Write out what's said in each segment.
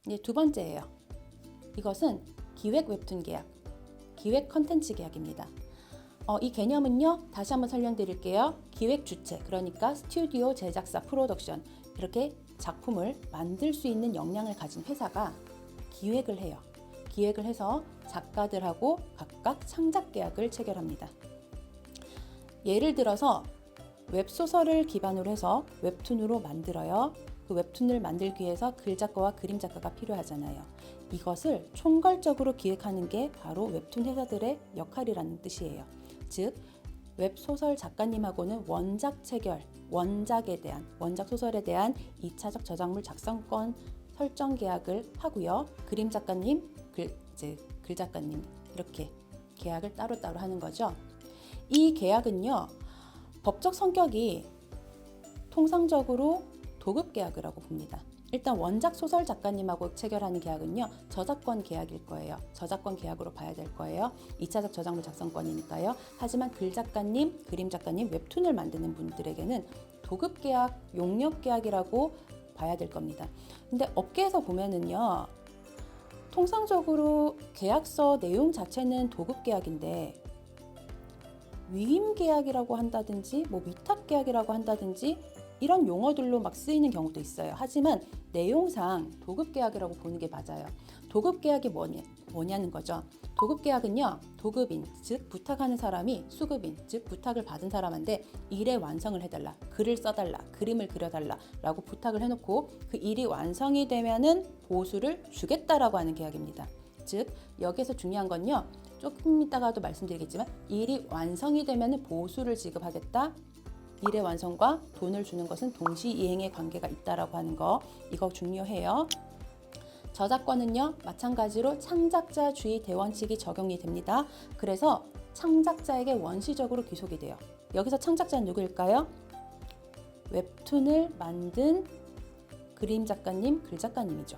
이제 두 번째예요. 이것은 기획 웹툰 계약, 기획 컨텐츠 계약입니다. 이 개념은요, 다시 한번 설명드릴게요. 기획 주체, 그러니까 스튜디오, 제작사, 프로덕션, 이렇게 작품을 만들 수 있는 역량을 가진 회사가 기획을 해요. 기획을 해서 작가들하고 각각 창작 계약을 체결합니다. 예를 들어서 웹소설을 기반으로 해서 웹툰으로 만들어요. 그 웹툰을 만들기 위해서 글작가와 그림작가가 필요하잖아요. 이것을 총괄적으로 기획하는 게 바로 웹툰 회사들의 역할이라는 뜻이에요. 즉, 웹소설 작가님하고는 원작 체결, 원작 소설에 대한 2차적 저작물 작성권 설정 계약을 하고요. 그림 작가님, 글 작가님 이렇게 계약을 따로따로 하는 거죠. 이 계약은요, 법적 성격이 통상적으로 도급 계약을 하고 봅니다. 일단 원작 소설 작가님하고 체결하는 계약은요, 저작권 계약일 거예요. 저작권 계약으로 봐야 될 거예요. 2차적 저작물 작성권이니까요. 하지만 글 작가님, 그림 작가님, 웹툰을 만드는 분들에게는 도급 계약, 용역 계약이라고 봐야 될 겁니다. 근데 업계에서 보면은요, 통상적으로 계약서 내용 자체는 도급 계약인데 위임 계약이라고 한다든지 위탁 계약이라고 한다든지 이런 용어들로 막 쓰이는 경우도 있어요. 하지만 내용상 도급 계약이라고 보는 게 맞아요. 도급 계약이 뭐냐는 거죠. 도급 계약은요, 도급인, 즉 부탁하는 사람이 수급인, 즉 부탁을 받은 사람한테 일의 완성을 해달라, 글을 써달라, 그림을 그려달라 라고 부탁을 해놓고 그 일이 완성이 되면은 보수를 주겠다라고 하는 계약입니다. 즉 여기서 중요한 건요, 조금 이따가도 말씀드리겠지만 일이 완성이 되면은 보수를 지급하겠다, 일의 완성과 돈을 주는 것은 동시이행의 관계가 있다라고 하는 거, 이거 중요해요. 저작권은요, 마찬가지로 창작자주의 대원칙이 적용이 됩니다. 그래서 창작자에게 원시적으로 귀속이 돼요. 여기서 창작자는 누구일까요? 웹툰을 만든 그림 작가님, 글 작가님이죠.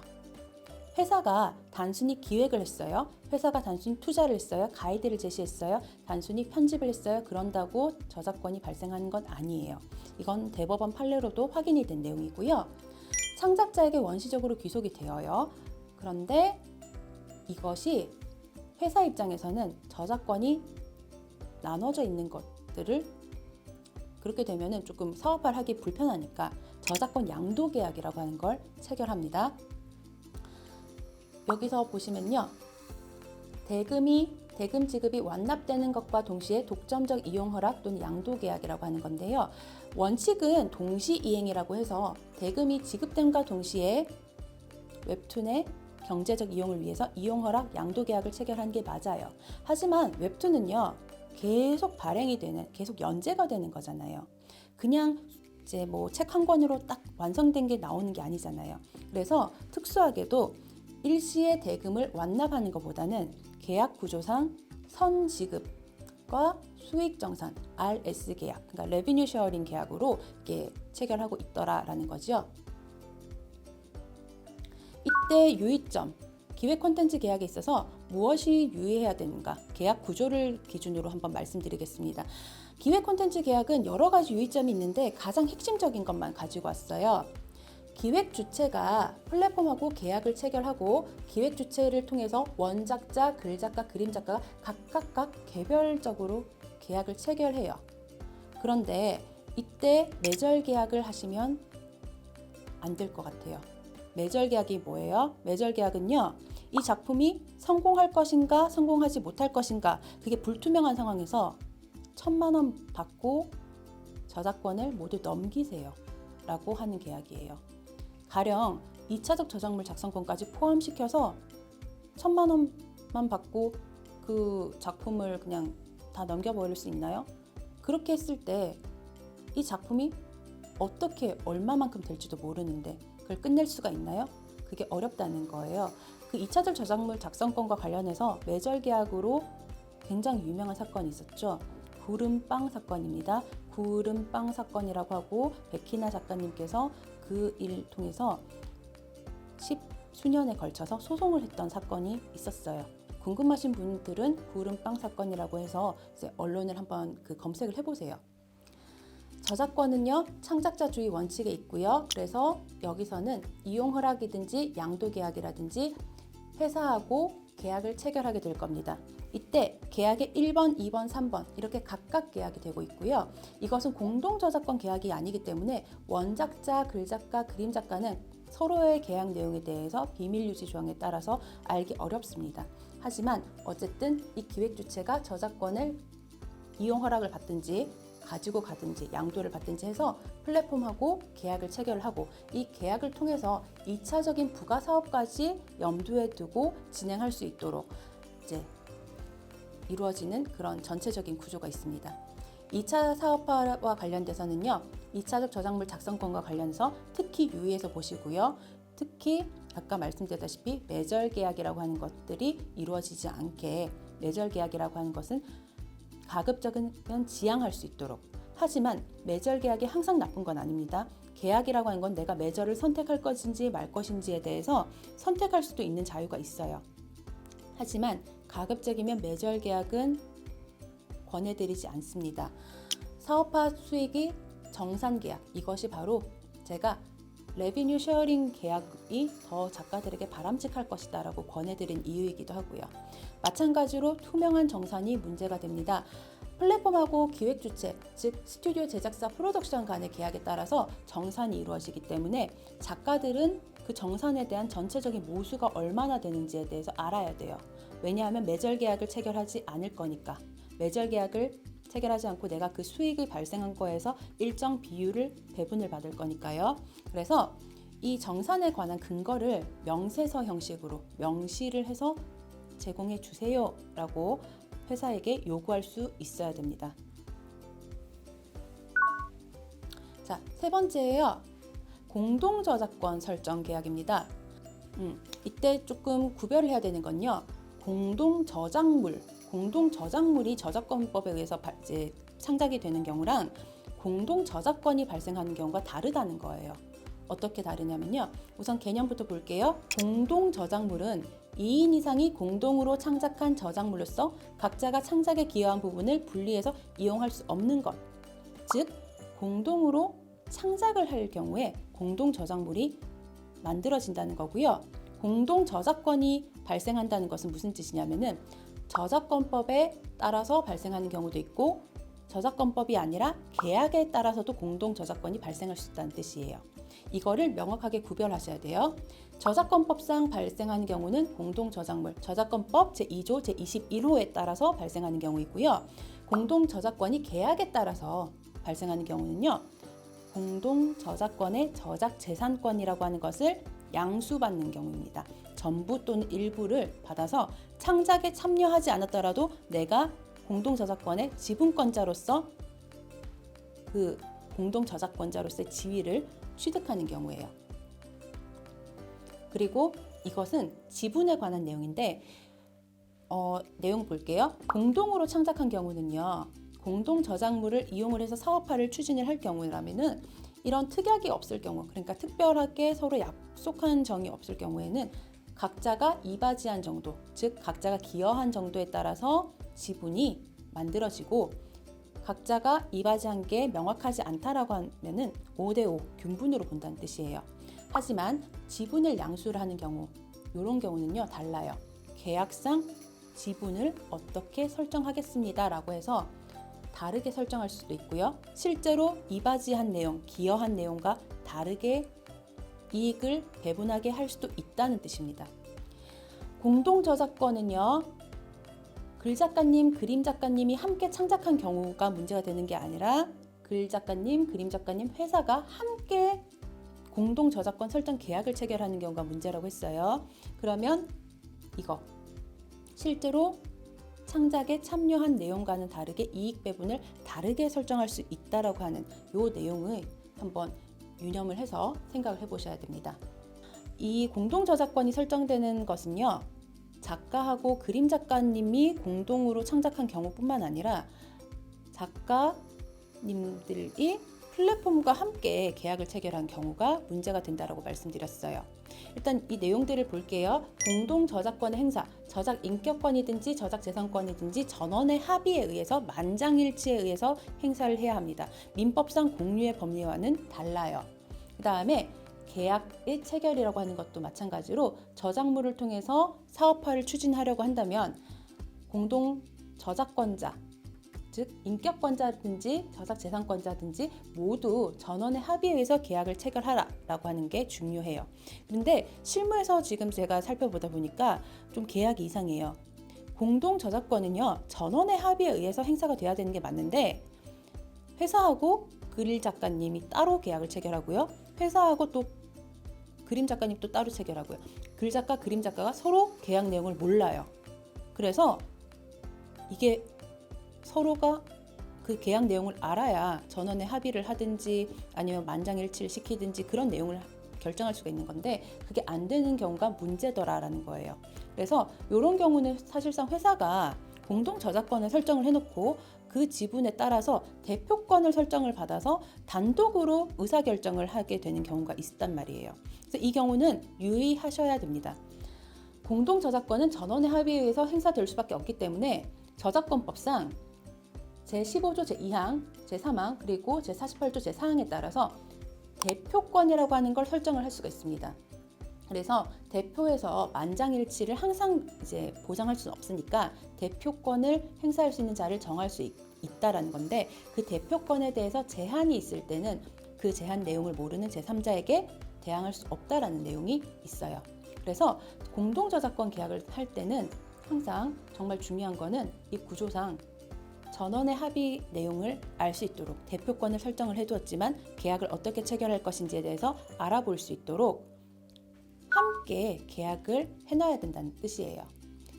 회사가 단순히 기획을 했어요. 회사가 단순히 투자를 했어요. 가이드를 제시했어요. 단순히 편집을 했어요. 그런다고 저작권이 발생하는 건 아니에요. 이건 대법원 판례로도 확인이 된 내용이고요. 창작자에게 원시적으로 귀속이 되어요. 그런데 이것이 회사 입장에서는 저작권이 나눠져 있는 것들을 그렇게 되면은 조금 사업을 하기 불편하니까 저작권 양도 계약이라고 하는 걸 체결합니다. 여기서 보시면요, 대금 지급이 완납되는 것과 동시에 독점적 이용 허락 또는 양도 계약이라고 하는 건데요. 원칙은 동시 이행이라고 해서 대금이 지급됨과 동시에 웹툰의 경제적 이용을 위해서 이용 허락, 양도 계약을 체결한 게 맞아요. 하지만 웹툰은요, 계속 발행이 되는, 계속 연재가 되는 거잖아요. 그냥 이제 책 한 권으로 딱 완성된 게 나오는 게 아니잖아요. 그래서 특수하게도 일시의 대금을 완납하는 것보다는 계약 구조상 선지급과 수익정산 RS 계약, 그러니까 레비뉴 쉐어링 계약으로 이렇게 체결하고 있더라라는 거죠. 이때 유의점, 기획 콘텐츠 계약에 있어서 무엇이 유의해야 되는가, 계약 구조를 기준으로 한번 말씀드리겠습니다. 기획 콘텐츠 계약은 여러 가지 유의점이 있는데 가장 핵심적인 것만 가지고 왔어요. 기획 주체가 플랫폼하고 계약을 체결하고 기획 주체를 통해서 원작자, 글작가, 그림작가가 각각 개별적으로 계약을 체결해요. 그런데 이때 매절 계약을 하시면 안 될 것 같아요. 매절 계약이 뭐예요? 매절 계약은요, 이 작품이 성공할 것인가 성공하지 못할 것인가 그게 불투명한 상황에서 1,000만 원 받고 저작권을 모두 넘기세요 라고 하는 계약이에요. 가령 2차적 저작물 작성권까지 포함시켜서 1,000만 원만 받고 그 작품을 그냥 다 넘겨버릴 수 있나요? 그렇게 했을 때 이 작품이 어떻게 얼마만큼 될지도 모르는데 그걸 끝낼 수가 있나요? 그게 어렵다는 거예요. 그 2차적 저작물 작성권과 관련해서 매절 계약으로 굉장히 유명한 사건이 있었죠. 구름빵 사건입니다. 구름빵 사건이라고 하고 백희나 작가님께서 그 일을 통해서 10수년에 걸쳐서 소송을 했던 사건이 있었어요. 궁금하신 분들은 구름빵 사건이라고 해서 이제 언론을 한번 검색을 해보세요. 저작권은요, 창작자주의 원칙에 있고요. 그래서 여기서는 이용 허락이든지 양도 계약이라든지 회사하고 계약을 체결하게 될 겁니다. 이때 계약의 1번, 2번, 3번 이렇게 각각 계약이 되고 있고요. 이것은 공동저작권 계약이 아니기 때문에 원작자, 글작가, 그림작가는 서로의 계약 내용에 대해서 비밀 유지 조항에 따라서 알기 어렵습니다. 하지만 어쨌든 이 기획 주체가 저작권을 이용 허락을 받든지 가지고 가든지 양도를 받든지 해서 플랫폼하고 계약을 체결하고 이 계약을 통해서 2차적인 부가 사업까지 염두에 두고 진행할 수 있도록 이제 이루어지는 그런 전체적인 구조가 있습니다. 2차 사업화와 관련돼서는요, 2차적 저작물 작성권과 관련해서 특히 유의해서 보시고요. 특히 아까 말씀드렸다시피 매절 계약이라고 하는 것들이 이루어지지 않게, 매절 계약이라고 하는 것은 가급적이면 지양할 수 있도록. 하지만 매절 계약이 항상 나쁜 건 아닙니다. 계약이라고 하는 건 내가 매절을 선택할 것인지 말 것인지에 대해서 선택할 수도 있는 자유가 있어요. 하지만 가급적이면 매절 계약은 권해드리지 않습니다. 사업화 수익이 정산 계약, 이것이 바로 제가 레비뉴 쉐어링 계약이 더 작가들에게 바람직할 것이다 라고 권해드린 이유이기도 하고요. 마찬가지로 투명한 정산이 문제가 됩니다. 플랫폼하고 기획주체, 즉 스튜디오 제작사 프로덕션 간의 계약에 따라서 정산이 이루어지기 때문에 작가들은 그 정산에 대한 전체적인 모수가 얼마나 되는지에 대해서 알아야 돼요. 왜냐하면 매절 계약을 체결하지 않을 거니까. 매절 계약을 체결하지 않고 내가 그 수익이 발생한 거에서 일정 비율을 배분을 받을 거니까요. 그래서 이 정산에 관한 근거를 명세서 형식으로 명시를 해서 제공해 주세요 라고 회사에게 요구할 수 있어야 됩니다. 자, 세 번째예요. 공동저작권 설정 계약입니다. 이때 조금 구별을 해야 되는 건요. 공동저작물이 저작권법에 의해서 이제 창작이 되는 경우랑 공동저작권이 발생하는 경우가 다르다는 거예요. 어떻게 다르냐면요. 우선 개념부터 볼게요. 공동저작물은 2인 이상이 공동으로 창작한 저작물로서 각자가 창작에 기여한 부분을 분리해서 이용할 수 없는 것. 즉, 공동으로 창작을 할 경우에 공동저작물이 만들어진다는 거고요. 공동저작권이 발생한다는 것은 무슨 뜻이냐면은 저작권법에 따라서 발생하는 경우도 있고 저작권법이 아니라 계약에 따라서도 공동저작권이 발생할 수 있다는 뜻이에요. 이거를 명확하게 구별하셔야 돼요. 저작권법상 발생하는 경우는 공동저작물, 저작권법 제2조 제21호에 따라서 발생하는 경우이고요. 공동저작권이 계약에 따라서 발생하는 경우는요. 공동저작권의 저작재산권이라고 하는 것을 양수받는 경우입니다. 전부 또는 일부를 받아서 창작에 참여하지 않았더라도 내가 공동저작권의 지분권자로서 그 공동저작권자로서의 지위를 취득하는 경우예요. 그리고 이것은 지분에 관한 내용인데 내용 볼게요. 공동으로 창작한 경우는요. 공동저작물을 이용을 해서 사업화를 추진을 할 경우라면은 이런 특약이 없을 경우, 그러니까 특별하게 서로 약속한 정이 없을 경우에는 각자가 이바지한 정도, 즉 각자가 기여한 정도에 따라서 지분이 만들어지고 각자가 이바지한 게 명확하지 않다라고 하면은 5대5 균분으로 본다는 뜻이에요. 하지만 지분을 양수를 하는 경우, 이런 경우는요 달라요. 계약상 지분을 어떻게 설정하겠습니다 라고 해서 다르게 설정할 수도 있고요. 실제로 이바지한 내용, 기여한 내용과 다르게 이익을 배분하게 할 수도 있다는 뜻입니다. 공동저작권은요. 글작가님, 그림작가님이 함께 창작한 경우가 문제가 되는 게 아니라 글작가님, 그림작가님, 회사가 함께 공동저작권 설정 계약을 체결하는 경우가 문제라고 했어요. 그러면 이거 실제로 창작에 참여한 내용과는 다르게 이익 배분을 다르게 설정할 수 있다라고 하는 이 내용을 한번 유념을 해서 생각을 해보셔야 됩니다. 이 공동저작권이 설정되는 것은요. 작가하고 그림 작가님이 공동으로 창작한 경우뿐만 아니라 작가님들이 플랫폼과 함께 계약을 체결한 경우가 문제가 된다라고 말씀드렸어요. 일단 이 내용들을 볼게요. 공동 저작권의 행사, 저작 인격권이든지 저작 재산권이든지 전원의 합의에 의해서 만장일치에 의해서 행사를 해야 합니다. 민법상 공유의 법리와는 달라요. 그 다음에 계약의 체결이라고 하는 것도 마찬가지로 저작물을 통해서 사업화를 추진하려고 한다면 공동 저작권자, 즉 인격권자든지 저작재산권자든지 모두 전원의 합의에 의해서 계약을 체결하라라고 하는 게 중요해요. 그런데 실무에서 지금 제가 살펴보다 보니까 좀 계약이 이상해요. 공동 저작권은요, 전원의 합의에 의해서 행사가 돼야 되는 게 맞는데 회사하고 글 작가님이 따로 계약을 체결하고요. 회사하고 또 그림 작가님 또 따로 체결하고요. 글 작가, 그림 작가가 서로 계약 내용을 몰라요. 그래서 이게 서로가 그 계약 내용을 알아야 전원의 합의를 하든지 아니면 만장일치를 시키든지 그런 내용을 결정할 수가 있는 건데 그게 안 되는 경우가 문제더라라는 거예요. 그래서 이런 경우는 사실상 회사가 공동 저작권을 설정을 해놓고 그 지분에 따라서 대표권을 설정을 받아서 단독으로 의사결정을 하게 되는 경우가 있단 말이에요. 그래서 이 경우는 유의하셔야 됩니다. 공동 저작권은 전원의 합의에 의해서 행사될 수밖에 없기 때문에 저작권법상 제15조 제2항, 제3항, 그리고 제48조 제4항에 따라서 대표권이라고 하는 걸 설정을 할 수가 있습니다. 그래서 대표에서 만장일치를 항상 이제 보장할 수는 없으니까 대표권을 행사할 수 있는 자를 정할 수 있다라는 건데 그 대표권에 대해서 제한이 있을 때는 그 제한 내용을 모르는 제3자에게 대항할 수 없다라는 내용이 있어요. 그래서 공동저작권 계약을 할 때는 항상 정말 중요한 거는 이 구조상 전원의 합의 내용을 알 수 있도록 대표권을 설정을 해두었지만 계약을 어떻게 체결할 것인지에 대해서 알아볼 수 있도록 함께 계약을 해놔야 된다는 뜻이에요.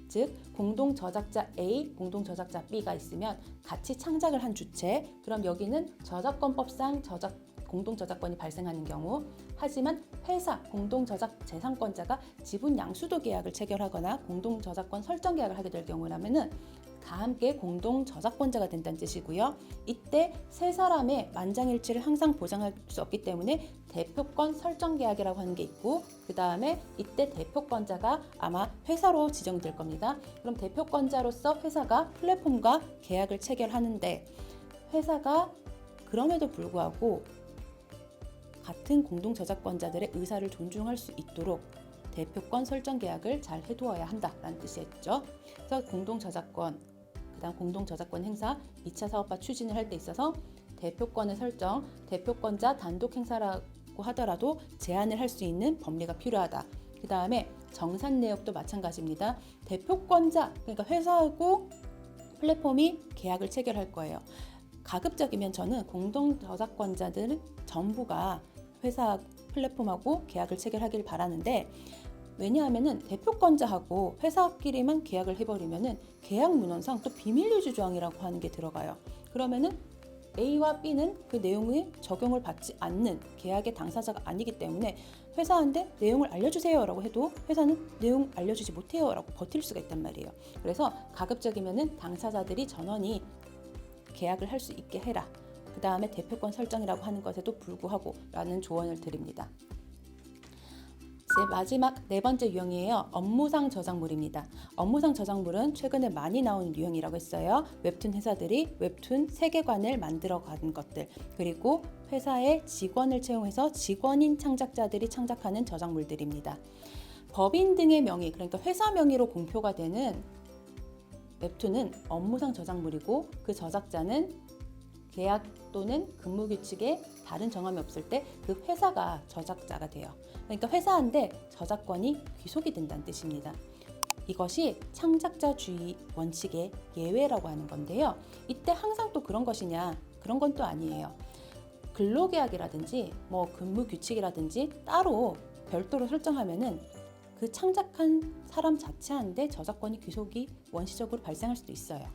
즉 공동 저작자 A, 공동 저작자 B가 있으면 같이 창작을 한 주체, 그럼 여기는 저작권법상 공동 저작권이 발생하는 경우, 하지만 회사 공동 저작 재산권자가 지분 양수도 계약을 체결하거나 공동 저작권 설정 계약을 하게 될 경우라면은 다 함께 공동 저작권자가 된다는 뜻이고요. 이때 세 사람의 만장일치를 항상 보장할 수 없기 때문에 대표권 설정 계약이라고 하는 게 있고, 그 다음에 이때 대표권자가 아마 회사로 지정될 겁니다. 그럼 대표권자로서 회사가 플랫폼과 계약을 체결하는데 회사가 그럼에도 불구하고 같은 공동 저작권자들의 의사를 존중할 수 있도록 대표권 설정 계약을 잘 해두어야 한다라는 뜻이었죠. 그래서 공동 저작권, 그다음 공동 저작권 행사, 2차 사업화 추진을 할 때 있어서 대표권의 설정, 대표권자 단독 행사라고 하더라도 제한을 할 수 있는 법리가 필요하다. 그 다음에 정산 내역도 마찬가지입니다. 대표권자, 그러니까 회사하고 플랫폼이 계약을 체결할 거예요. 가급적이면 저는 공동 저작권자들은 전부가 회사 플랫폼하고 계약을 체결하길 바라는데, 왜냐하면은 대표권자하고 회사끼리만 계약을 해버리면은 계약 문헌상 또 비밀유지 조항이라고 하는 게 들어가요. 그러면은 A와 B는 그 내용의 적용을 받지 않는 계약의 당사자가 아니기 때문에 회사한테 내용을 알려주세요 라고 해도 회사는 내용 알려주지 못해요 라고 버틸 수가 있단 말이에요. 그래서 가급적이면은 당사자들이 전원이 계약을 할 수 있게 해라. 그 다음에 대표권 설정이라고 하는 것에도 불구하고 라는 조언을 드립니다. 제 마지막 네 번째 유형이에요. 업무상 저작물입니다. 업무상 저작물은 최근에 많이 나오는 유형이라고 했어요. 웹툰 회사들이 웹툰 세계관을 만들어가는 것들, 그리고 회사의 직원을 채용해서 직원인 창작자들이 창작하는 저작물들입니다. 법인 등의 명의, 그러니까 회사 명의로 공표가 되는 웹툰은 업무상 저작물이고 그 저작자는 계약 또는 근무 규칙에 다른 정함이 없을 때 그 회사가 저작자가 돼요. 그러니까 회사한테 저작권이 귀속이 된다는 뜻입니다. 이것이 창작자주의 원칙의 예외라고 하는 건데요. 이때 항상 또 그런 것이냐? 그런 건 또 아니에요. 근로계약이라든지 근무 규칙이라든지 따로 별도로 설정하면은 그 창작한 사람 자체한테 저작권이 귀속이 원시적으로 발생할 수도 있어요.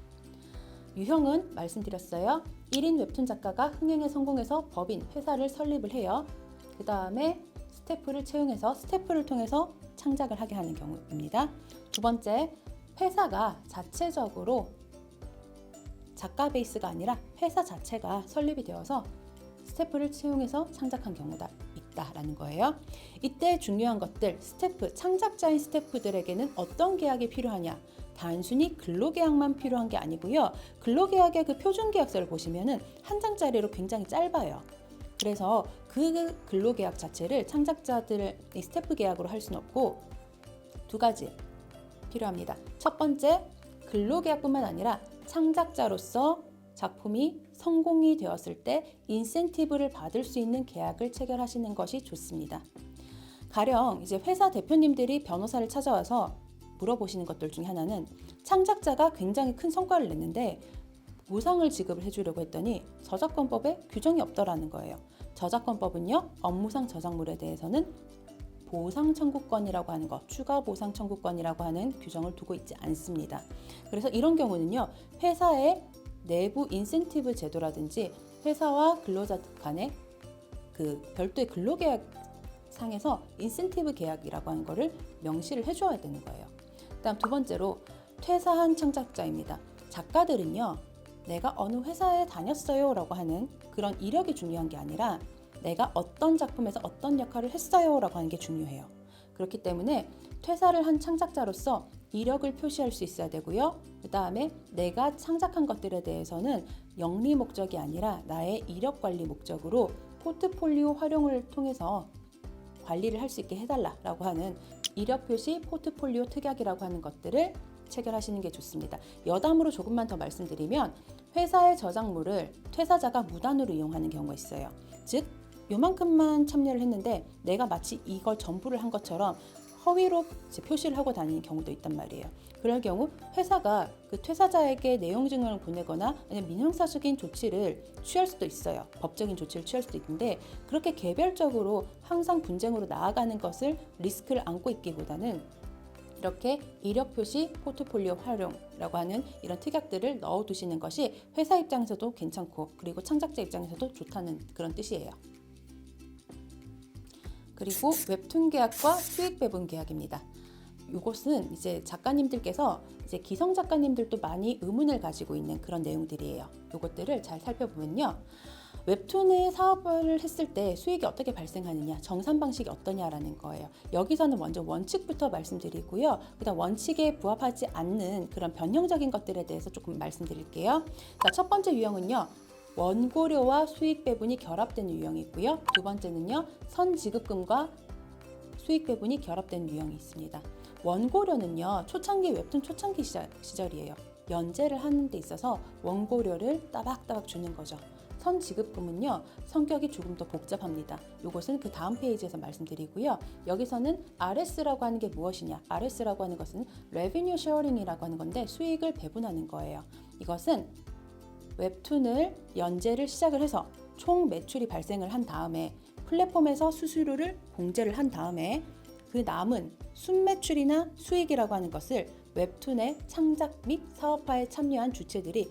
유형은 말씀드렸어요. 1인 웹툰 작가가 흥행에 성공해서 법인, 회사를 설립을 해요. 그 다음에 스태프를 채용해서 스태프를 통해서 창작을 하게 하는 경우입니다. 두 번째, 회사가 자체적으로 작가 베이스가 아니라 회사 자체가 설립이 되어서 스태프를 채용해서 창작한 경우가 있다라는 거예요. 이때 중요한 것들, 스태프, 창작자인 스태프들에게는 어떤 계약이 필요하냐? 단순히 근로계약만 필요한 게 아니고요. 근로계약의 그 표준계약서를 보시면은 한 장짜리로 굉장히 짧아요. 그래서 그 근로계약 자체를 창작자들의 스태프 계약으로 할 수는 없고 두 가지 필요합니다. 첫 번째, 근로계약뿐만 아니라 창작자로서 작품이 성공이 되었을 때 인센티브를 받을 수 있는 계약을 체결하시는 것이 좋습니다. 가령 이제 회사 대표님들이 변호사를 찾아와서 물어보시는 것들 중에 하나는 창작자가 굉장히 큰 성과를 냈는데 보상을 지급을 해주려고 했더니 저작권법에 규정이 없더라는 거예요. 저작권법은요, 업무상 저작물에 대해서는 보상 청구권이라고 하는 것, 추가 보상 청구권이라고 하는 규정을 두고 있지 않습니다. 그래서 이런 경우는요, 회사의 내부 인센티브 제도라든지 회사와 근로자 간의 그 별도의 근로계약 상에서 인센티브 계약이라고 하는 거를 명시를 해줘야 되는 거예요. 그다음 두 번째로 퇴사한 창작자입니다. 작가들은요, 내가 어느 회사에 다녔어요 라고 하는 그런 이력이 중요한 게 아니라 내가 어떤 작품에서 어떤 역할을 했어요 라고 하는 게 중요해요. 그렇기 때문에 퇴사를 한 창작자로서 이력을 표시할 수 있어야 되고요. 그 다음에 내가 창작한 것들에 대해서는 영리 목적이 아니라 나의 이력 관리 목적으로 포트폴리오 활용을 통해서 관리를 할 수 있게 해달라라고 하는 이력 표시 포트폴리오 특약이라고 하는 것들을 체결하시는 게 좋습니다. 여담으로 조금만 더 말씀드리면 회사의 저작물을 퇴사자가 무단으로 이용하는 경우가 있어요. 즉 요만큼만 참여를 했는데 내가 마치 이걸 전부를 한 것처럼 허위로 표시를 하고 다니는 경우도 있단 말이에요. 그럴 경우 회사가 그 퇴사자에게 내용 증명을 보내거나 아니면 민형사적인 조치를 취할 수도 있어요. 법적인 조치를 취할 수도 있는데 그렇게 개별적으로 항상 분쟁으로 나아가는 것을 리스크를 안고 있기보다는 이렇게 이력 표시 포트폴리오 활용이라고 하는 이런 특약들을 넣어두시는 것이 회사 입장에서도 괜찮고 그리고 창작자 입장에서도 좋다는 그런 뜻이에요. 그리고 웹툰 계약과 수익 배분 계약입니다. 이것은 이제 작가님들께서 이제 기성 작가님들도 많이 의문을 가지고 있는 그런 내용들이에요. 이것들을 잘 살펴보면요. 웹툰의 사업을 했을 때 수익이 어떻게 발생하느냐, 정산 방식이 어떠냐라는 거예요. 여기서는 먼저 원칙부터 말씀드리고요. 그다음 원칙에 부합하지 않는 그런 변형적인 것들에 대해서 조금 말씀드릴게요. 자, 첫 번째 유형은요. 원고료와 수익 배분이 결합된 유형이 있고요. 두 번째는요. 선지급금과 수익 배분이 결합된 유형이 있습니다. 원고료는요. 초창기 웹툰 초창기 시절이에요. 연재를 하는 데 있어서 원고료를 따박따박 주는 거죠. 선지급금은요. 성격이 조금 더 복잡합니다. 이것은 그 다음 페이지에서 말씀드리고요. 여기서는 RS라고 하는 게 무엇이냐. RS라고 하는 것은 Revenue Sharing이라고 하는 건데 수익을 배분하는 거예요. 이것은 웹툰을 연재를 시작을 해서 총 매출이 발생을 한 다음에 플랫폼에서 수수료를 공제를 한 다음에 그 남은 순매출이나 수익이라고 하는 것을 웹툰의 창작 및 사업화에 참여한 주체들이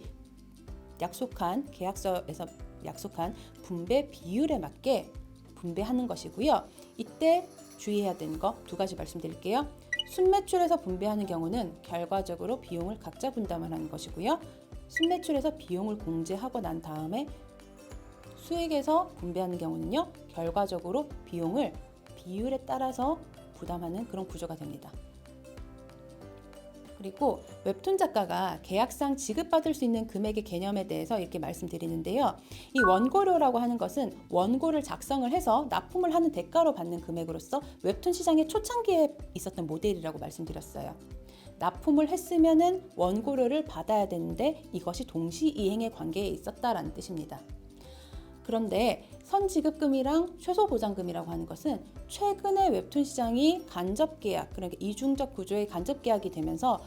약속한 계약서에서 약속한 분배 비율에 맞게 분배하는 것이고요. 이때 주의해야 되는 거 두 가지 말씀드릴게요. 순매출에서 분배하는 경우는 결과적으로 비용을 각자 분담을 하는 것이고요. 순매출에서 비용을 공제하고 난 다음에 수익에서 분배하는 경우는요. 결과적으로 비용을 비율에 따라서 부담하는 그런 구조가 됩니다. 그리고 웹툰 작가가 계약상 지급받을 수 있는 금액의 개념에 대해서 이렇게 말씀드리는데요. 이 원고료라고 하는 것은 원고를 작성을 해서 납품을 하는 대가로 받는 금액으로서 웹툰 시장의 초창기에 있었던 모델이라고 말씀드렸어요. 납품을 했으면은 원고료를 받아야 되는데 이것이 동시이행의 관계에 있었다라는 뜻입니다. 그런데 선지급금이랑 최소보장금이라고 하는 것은 최근에 웹툰 시장이 간접계약, 그러니까 이중적 구조의 간접계약이 되면서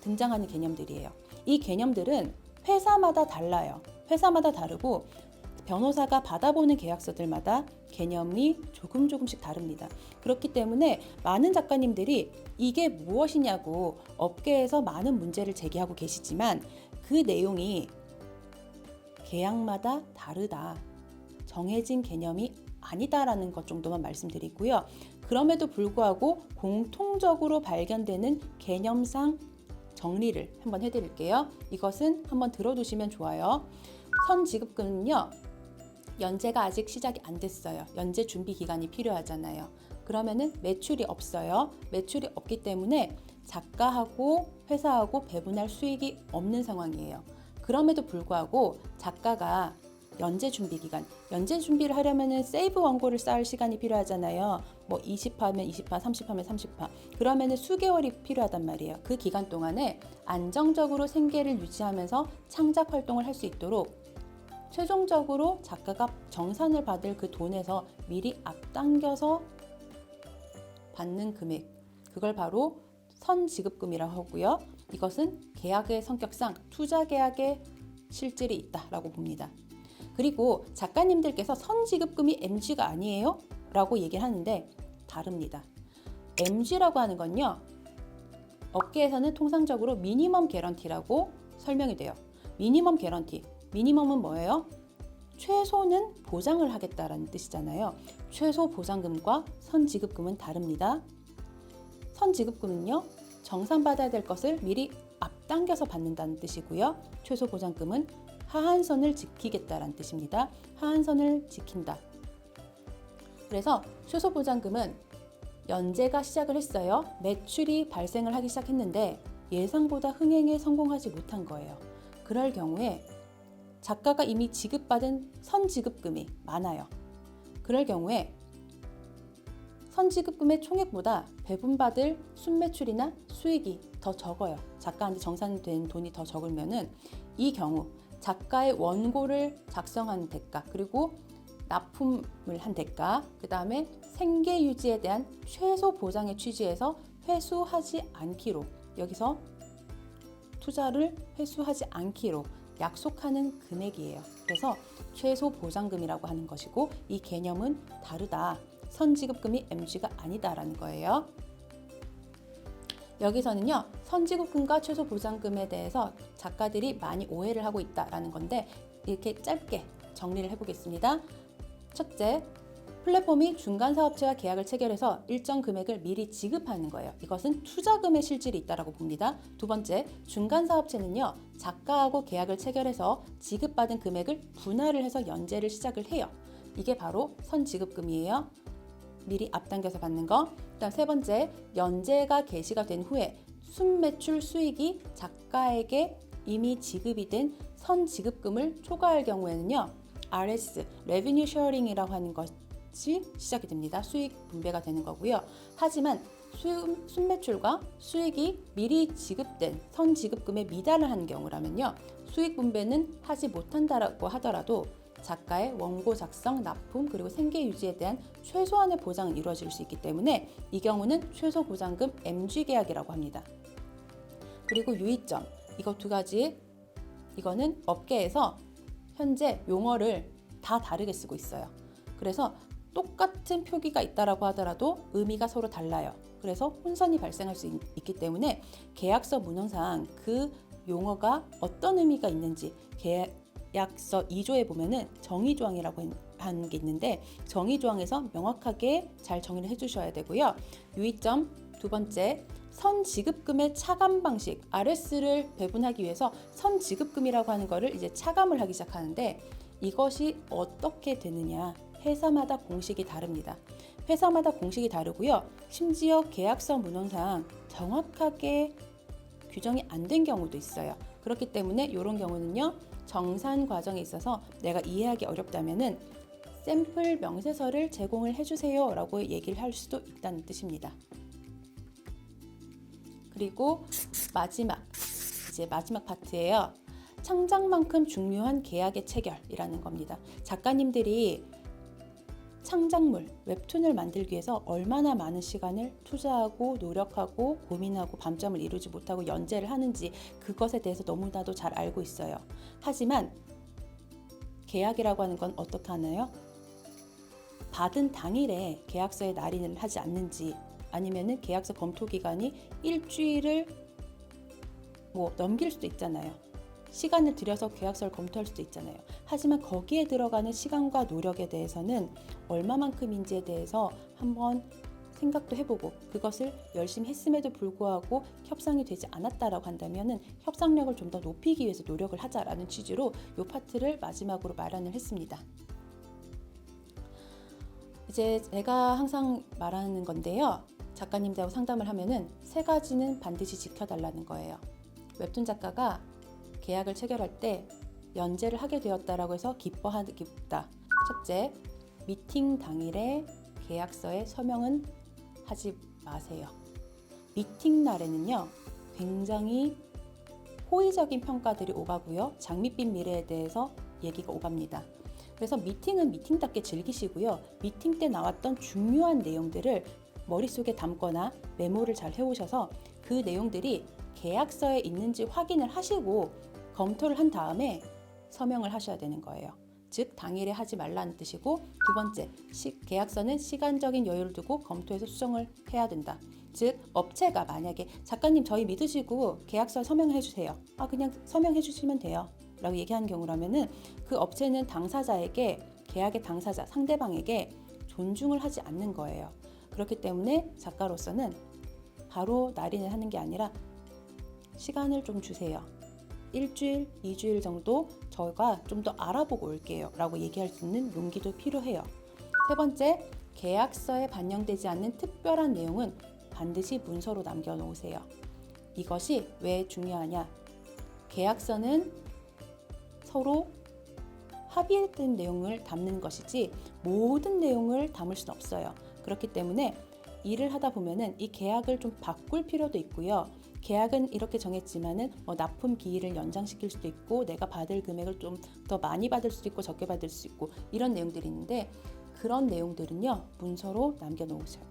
등장하는 개념들이에요. 이 개념들은 회사마다 달라요. 회사마다 다르고 변호사가 받아보는 계약서들마다 개념이 조금씩 다릅니다. 그렇기 때문에 많은 작가님들이 이게 무엇이냐고 업계에서 많은 문제를 제기하고 계시지만 그 내용이 계약마다 다르다. 정해진 개념이 아니다라는 것 정도만 말씀드리고요. 그럼에도 불구하고 공통적으로 발견되는 개념상 정리를 한번 해드릴게요. 이것은 한번 들어두시면 좋아요. 선지급금은요. 연재가 아직 시작이 안 됐어요. 연재 준비 기간이 필요하잖아요. 그러면은 매출이 없어요. 매출이 없기 때문에 작가하고 회사하고 배분할 수익이 없는 상황이에요. 그럼에도 불구하고 작가가 연재 준비 기간, 연재 준비를 하려면은 세이브 원고를 쌓을 시간이 필요하잖아요. 뭐 20화면 20화, 30화면 30화. 그러면은 수개월이 필요하단 말이에요. 그 기간 동안에 안정적으로 생계를 유지하면서 창작 활동을 할 수 있도록 최종적으로 작가가 정산을 받을 그 돈에서 미리 앞당겨서 받는 금액, 그걸 바로 선지급금이라고 하고요. 이것은 계약의 성격상 투자 계약의 실질이 있다라고 봅니다. 그리고 작가님들께서 선지급금이 MG가 아니에요? 라고 얘기를 하는데 다릅니다. MG라고 하는 건요, 업계에서는 통상적으로 미니멈 개런티라고 설명이 돼요. 미니멈 개런티, 미니멈은 뭐예요? 최소는 보장을 하겠다라는 뜻이잖아요. 최소 보장금과 선지급금은 다릅니다. 선지급금은요, 정산받아야 될 것을 미리 앞당겨서 받는다는 뜻이고요. 최소 보장금은 하한선을 지키겠다라는 뜻입니다. 하한선을 지킨다. 그래서 최소 보장금은 연재가 시작을 했어요. 매출이 발생을 하기 시작했는데 예상보다 흥행에 성공하지 못한 거예요. 그럴 경우에 작가가 이미 지급받은 선지급금이 많아요. 그럴 경우에 선지급금의 총액보다 배분받을 순매출이나 수익이 더 적어요. 작가한테 정산된 돈이 더 적으면은 이 경우 작가의 원고를 작성한 대가, 그리고 납품을 한 대가, 그 다음에 생계 유지에 대한 최소 보장의 취지에서 회수하지 않기로, 여기서 투자를 회수하지 않기로 약속하는 금액이에요. 그래서 최소 보장금이라고 하는 것이고 이 개념은 다르다. 선지급금이 MG가 아니다라는 거예요. 여기서는요, 선지급금과 최소 보장금에 대해서 작가들이 많이 오해를 하고 있다라는 건데 이렇게 짧게 정리를 해보겠습니다. 첫째, 플랫폼이 중간사업체와 계약을 체결해서 일정 금액을 미리 지급하는 거예요. 이것은 투자금의 실질이 있다고 봅니다. 두 번째, 중간사업체는요, 작가하고 계약을 체결해서 지급받은 금액을 분할을 해서 연재를 시작을 해요. 이게 바로 선지급금이에요. 미리 앞당겨서 받는 거. 그다음 세 번째, 연재가 개시가 된 후에 순매출 수익이 작가에게 이미 지급이 된 선지급금을 초과할 경우에는요, RS, Revenue Sharing이라고 하는 것이 시작이 됩니다. 수익 분배가 되는 거고요. 하지만 순매출과 수익이 미리 지급된 선지급금에 미달을 하는 경우라면요, 수익 분배는 하지 못한다고 하더라도 작가의 원고 작성, 납품, 그리고 생계 유지에 대한 최소한의 보장은 이루어질 수 있기 때문에 이 경우는 최소 보장금 MG 계약이라고 합니다. 그리고 유의점, 이거 두 가지, 이거는 업계에서 현재 용어를 다 다르게 쓰고 있어요. 그래서 똑같은 표기가 있다라고 하더라도 의미가 서로 달라요. 그래서 혼선이 발생할 수 있기 때문에 계약서 문헌상 그 용어가 어떤 의미가 있는지 계약서 2조에 보면은 정의조항이라고 하는 게 있는데 정의조항에서 명확하게 잘 정의를 해주셔야 되고요. 유의점 두 번째, 선지급금의 차감 방식, RS를 배분하기 위해서 선지급금이라고 하는 거를 이제 차감을 하기 시작하는데 이것이 어떻게 되느냐, 회사마다 공식이 다릅니다. 회사마다 공식이 다르고요. 심지어 계약서 문헌상 정확하게 규정이 안 된 경우도 있어요. 그렇기 때문에 이런 경우는요, 정산 과정에 있어서 내가 이해하기 어렵다면은 샘플 명세서를 제공을 해주세요 라고 얘기를 할 수도 있다는 뜻입니다. 그리고 이제 마지막 파트예요. 창작만큼 중요한 계약의 체결이라는 겁니다. 작가님들이 창작물, 웹툰을 만들기 위해서 얼마나 많은 시간을 투자하고 노력하고 고민하고 밤잠을 이루지 못하고 연재를 하는지 그것에 대해서 너무나도 잘 알고 있어요. 하지만 계약이라고 하는 건 어떻게 하나요? 받은 당일에 계약서에 날인을 하지 않는지, 아니면은 계약서 검토 기간이 일주일을 넘길 수도 있잖아요. 시간을 들여서 계약서를 검토할 수도 있잖아요. 하지만 거기에 들어가는 시간과 노력에 대해서는 얼마만큼인지에 대해서 한번 생각도 해보고 그것을 열심히 했음에도 불구하고 협상이 되지 않았다라고 한다면은 협상력을 좀 더 높이기 위해서 노력을 하자라는 취지로 이 파트를 마지막으로 마련을 했습니다. 이제 제가 항상 말하는 건데요. 작가님들하고 상담을 하면은 3가지는 반드시 지켜달라는 거예요. 웹툰 작가가 계약을 체결할 때 연재를 하게 되었다라고 해서 기뻐하기보다 첫째, 미팅 당일에 계약서에 서명은 하지 마세요. 미팅 날에는요, 굉장히 호의적인 평가들이 오가고요. 장밋빛 미래에 대해서 얘기가 오갑니다. 그래서 미팅은 미팅답게 즐기시고요. 미팅 때 나왔던 중요한 내용들을 머릿속에 담거나 메모를 잘 해오셔서 그 내용들이 계약서에 있는지 확인을 하시고 검토를 한 다음에 서명을 하셔야 되는 거예요. 즉 당일에 하지 말라는 뜻이고, 두 번째, 계약서는 시간적인 여유를 두고 검토해서 수정을 해야 된다. 즉 업체가 만약에 작가님 저희 믿으시고 계약서 서명해 주세요. 그냥 서명해 주시면 돼요. 라고 얘기하는 경우라면은 그 업체는 당사자에게, 계약의 당사자 상대방에게 존중을 하지 않는 거예요. 그렇기 때문에 작가로서는 바로 날인을 하는 게 아니라 시간을 좀 주세요. 1주일, 2주일 정도 저희가 좀 더 알아보고 올게요 라고 얘기할 수 있는 용기도 필요해요. 세 번째, 계약서에 반영되지 않는 특별한 내용은 반드시 문서로 남겨놓으세요. 이것이 왜 중요하냐? 계약서는 서로 합의된 내용을 담는 것이지 모든 내용을 담을 수는 없어요. 그렇기 때문에 일을 하다 보면은 이 계약을 좀 바꿀 필요도 있고요. 계약은 이렇게 정했지만은 납품 기일을 연장시킬 수도 있고, 내가 받을 금액을 좀 더 많이 받을 수도 있고 적게 받을 수 있고, 이런 내용들이 있는데 그런 내용들은요 문서로 남겨놓으세요.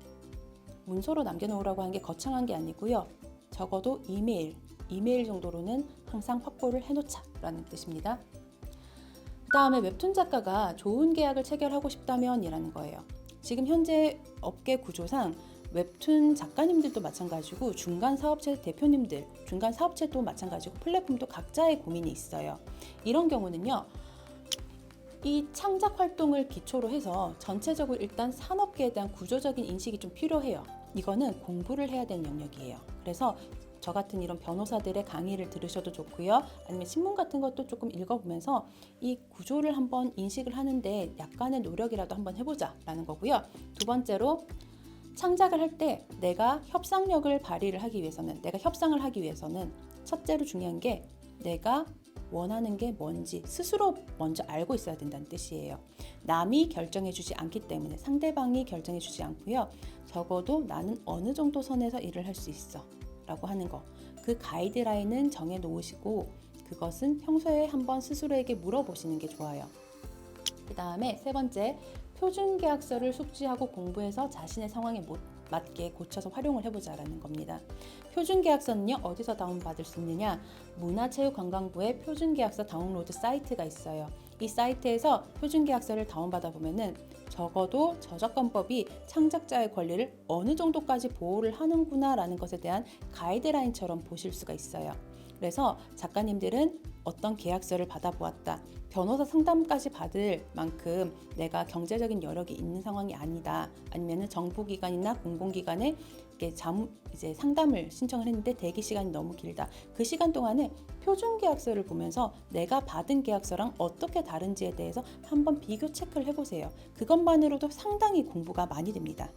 문서로 남겨놓으라고 하는 게 거창한 게 아니고요. 적어도 이메일 정도로는 항상 확보를 해놓자라는 뜻입니다. 그 다음에 웹툰 작가가 좋은 계약을 체결하고 싶다면 이라는 거예요. 지금 현재 업계 구조상 웹툰 작가님들도 마찬가지고 중간 사업체 대표님들, 중간 사업체도 마찬가지고 플랫폼도 각자의 고민이 있어요. 이런 경우는요, 이 창작 활동을 기초로 해서 전체적으로 일단 산업계에 대한 구조적인 인식이 좀 필요해요. 이거는 공부를 해야 되는 영역이에요. 그래서 저 같은 이런 변호사들의 강의를 들으셔도 좋고요. 아니면 신문 같은 것도 조금 읽어보면서 이 구조를 한번 인식을 하는데 약간의 노력이라도 한번 해보자라는 거고요. 두 번째로, 창작을 할 때 내가 협상력을 발휘를 하기 위해서는, 내가 협상을 하기 위해서는 첫째로 중요한 게 내가 원하는 게 뭔지 스스로 먼저 알고 있어야 된다는 뜻이에요. 남이 결정해주지 않기 때문에, 상대방이 결정해주지 않고요. 적어도 나는 어느 정도 선에서 일을 할 수 있어 라고 하는 거, 그 가이드라인은 정해 놓으시고 그것은 평소에 한번 스스로에게 물어보시는 게 좋아요. 그 다음에 세 번째, 표준계약서를 숙지하고 공부해서 자신의 상황에 맞게 고쳐서 활용을 해보자라는 겁니다. 표준계약서는요, 어디서 다운받을 수 있느냐? 문화체육관광부의 표준계약서 다운로드 사이트가 있어요. 이 사이트에서 표준계약서를 다운받아 보면은 적어도 저작권법이 창작자의 권리를 어느 정도까지 보호를 하는구나 라는 것에 대한 가이드라인처럼 보실 수가 있어요. 그래서 작가님들은 어떤 계약서를 받아보았다, 변호사 상담까지 받을 만큼 내가 경제적인 여력이 있는 상황이 아니다, 아니면 정부기관이나 공공기관에 이제 상담을 신청을 했는데 대기 시간이 너무 길다, 그 시간 동안에 표준계약서를 보면서 내가 받은 계약서랑 어떻게 다른지에 대해서 한번 비교 체크를 해보세요. 그것만으로도 상당히 공부가 많이 됩니다.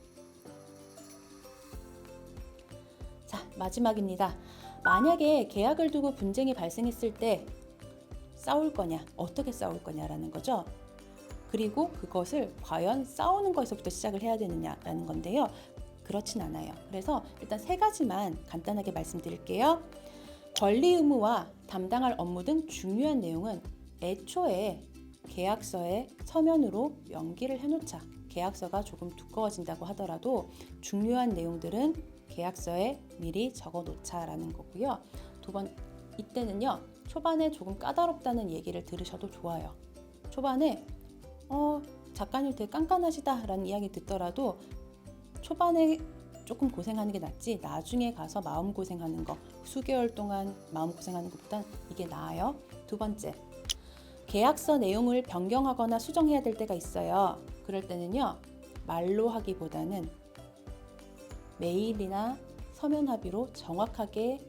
자, 마지막입니다. 만약에 계약을 두고 분쟁이 발생했을 때 싸울 거냐, 어떻게 싸울 거냐라는 거죠. 그리고 그것을 과연 싸우는 것에서부터 시작을 해야 되느냐라는 건데요. 그렇진 않아요. 그래서 일단 3가지만 간단하게 말씀드릴게요. 권리 의무와 담당할 업무 등 중요한 내용은 애초에 계약서에 서면으로 명기를 해놓자. 계약서가 조금 두꺼워진다고 하더라도 중요한 내용들은 계약서에 미리 적어놓자라는 거고요. 이때는요, 초반에 조금 까다롭다는 얘기를 들으셔도 좋아요. 초반에 작가님 되게 깐깐하시다라는 이야기 듣더라도 초반에 조금 고생하는 게 낫지, 나중에 가서 마음고생하는 거, 수개월 동안 마음고생하는 것보단 이게 나아요. 두 번째, 계약서 내용을 변경하거나 수정해야 될 때가 있어요. 그럴 때는요, 말로 하기보다는 메일이나 서면 합의로 정확하게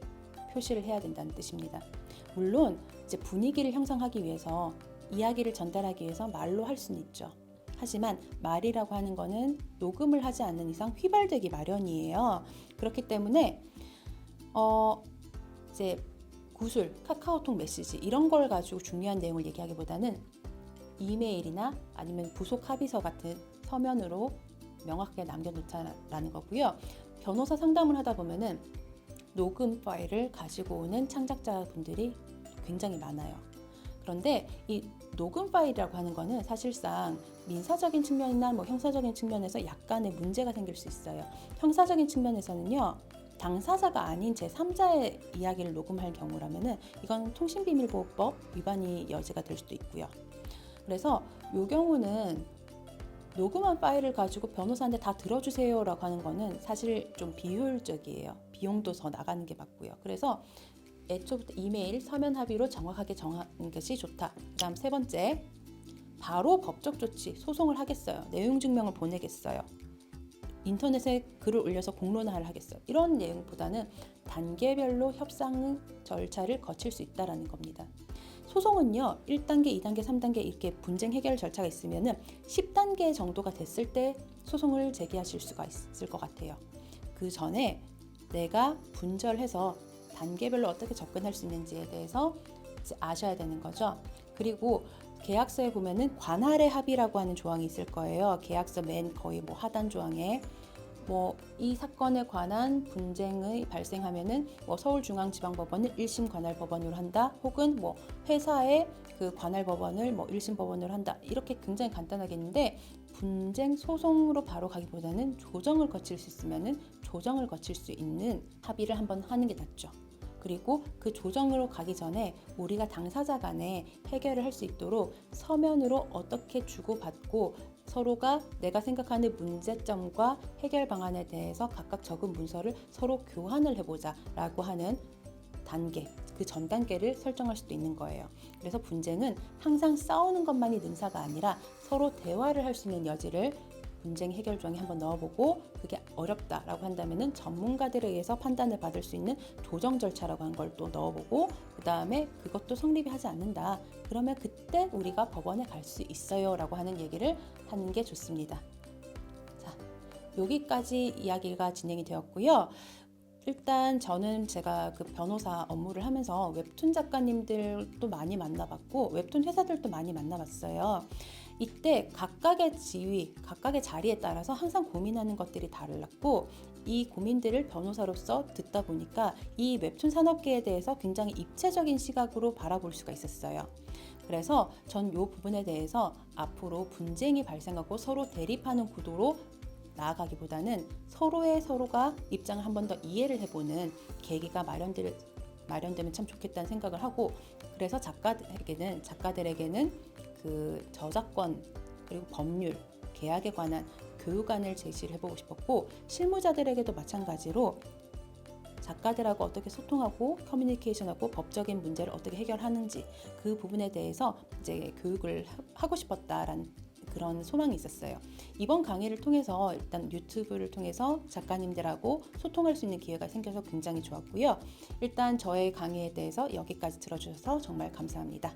표시를 해야 된다는 뜻입니다. 물론 이제 분위기를 형성하기 위해서, 이야기를 전달하기 위해서 말로 할 수는 있죠. 하지만 말이라고 하는 거는 녹음을 하지 않는 이상 휘발되기 마련이에요. 그렇기 때문에 이제 구술, 카카오톡 메시지 이런 걸 가지고 중요한 내용을 얘기하기보다는 이메일이나 아니면 부속 합의서 같은 서면으로 명확하게 남겨놓자라는 거고요. 변호사 상담을 하다 보면은 녹음 파일을 가지고 오는 창작자분들이 굉장히 많아요. 그런데 이 녹음 파일이라고 하는 거는 사실상 민사적인 측면이나 형사적인 측면에서 약간의 문제가 생길 수 있어요. 형사적인 측면에서는요, 당사자가 아닌 제3자의 이야기를 녹음할 경우라면은 이건 통신비밀보호법 위반이 여지가 될 수도 있고요. 그래서 이 경우는 녹음한 파일을 가지고 변호사한테 다 들어주세요라고 하는 거는 사실 좀 비효율적이에요. 비용도 더 나가는 게 맞고요. 그래서 애초부터 이메일, 서면 합의로 정확하게 정하는 것이 좋다. 그다음 세 번째, 바로 법적 조치, 소송을 하겠어요. 내용 증명을 보내겠어요. 인터넷에 글을 올려서 공론화를 하겠어요. 이런 내용보다는 단계별로 협상 절차를 거칠 수 있다는 겁니다. 소송은요, 1단계, 2단계, 3단계 이렇게 분쟁 해결 절차가 있으면은 10단계 정도가 됐을 때 소송을 제기하실 수가 있을 것 같아요. 그 전에 내가 분절해서 단계별로 어떻게 접근할 수 있는지에 대해서 아셔야 되는 거죠. 그리고 계약서에 보면은 관할의 합의라고 하는 조항이 있을 거예요. 계약서 맨 거의 하단 조항에 이 사건에 관한 분쟁의 발생하면은 서울중앙지방법원을 1심 관할법원으로 한다. 혹은 회사의 그 관할법원을 1심 법원으로 한다. 이렇게 굉장히 간단하게 있는데 분쟁 소송으로 바로 가기보다는 조정을 거칠 수 있으면은 조정을 거칠 수 있는 합의를 한번 하는 게 낫죠. 그리고 그 조정으로 가기 전에 우리가 당사자 간에 해결을 할 수 있도록 서면으로 어떻게 주고받고 서로가 내가 생각하는 문제점과 해결 방안에 대해서 각각 적은 문서를 서로 교환을 해보자 라고 하는 단계, 그 전 단계를 설정할 수도 있는 거예요. 그래서 분쟁은 항상 싸우는 것만이 능사가 아니라 서로 대화를 할 수 있는 여지를 분쟁 해결 조항에 한번 넣어보고, 그게 어렵다라고 한다면은 전문가들에 의해서 판단을 받을 수 있는 조정 절차라고 한 걸 또 넣어보고, 그 다음에 그것도 성립이 하지 않는다. 그러면 그때 우리가 법원에 갈 수 있어요 라고 하는 얘기를 하는 게 좋습니다. 자, 여기까지 이야기가 진행이 되었고요. 일단 저는 제가 그 변호사 업무를 하면서 웹툰 작가님들도 많이 만나봤고 웹툰 회사들도 많이 만나봤어요. 이때 각각의 지위, 각각의 자리에 따라서 항상 고민하는 것들이 달랐고, 이 고민들을 변호사로서 듣다 보니까 이 웹툰 산업계에 대해서 굉장히 입체적인 시각으로 바라볼 수가 있었어요. 그래서 전 이 부분에 대해서 앞으로 분쟁이 발생하고 서로 대립하는 구도로 나아가기보다는 서로가 입장을 한 번 더 이해를 해보는 계기가 마련되면 참 좋겠다는 생각을 하고, 그래서 작가들에게는 그 저작권 그리고 법률, 계약에 관한 교육안을 제시를 해보고 싶었고, 실무자들에게도 마찬가지로 작가들하고 어떻게 소통하고 커뮤니케이션하고 법적인 문제를 어떻게 해결하는지 그 부분에 대해서 이제 교육을 하고 싶었다라는 그런 소망이 있었어요. 이번 강의를 통해서 일단 유튜브를 통해서 작가님들하고 소통할 수 있는 기회가 생겨서 굉장히 좋았고요. 일단 저의 강의에 대해서 여기까지 들어주셔서 정말 감사합니다.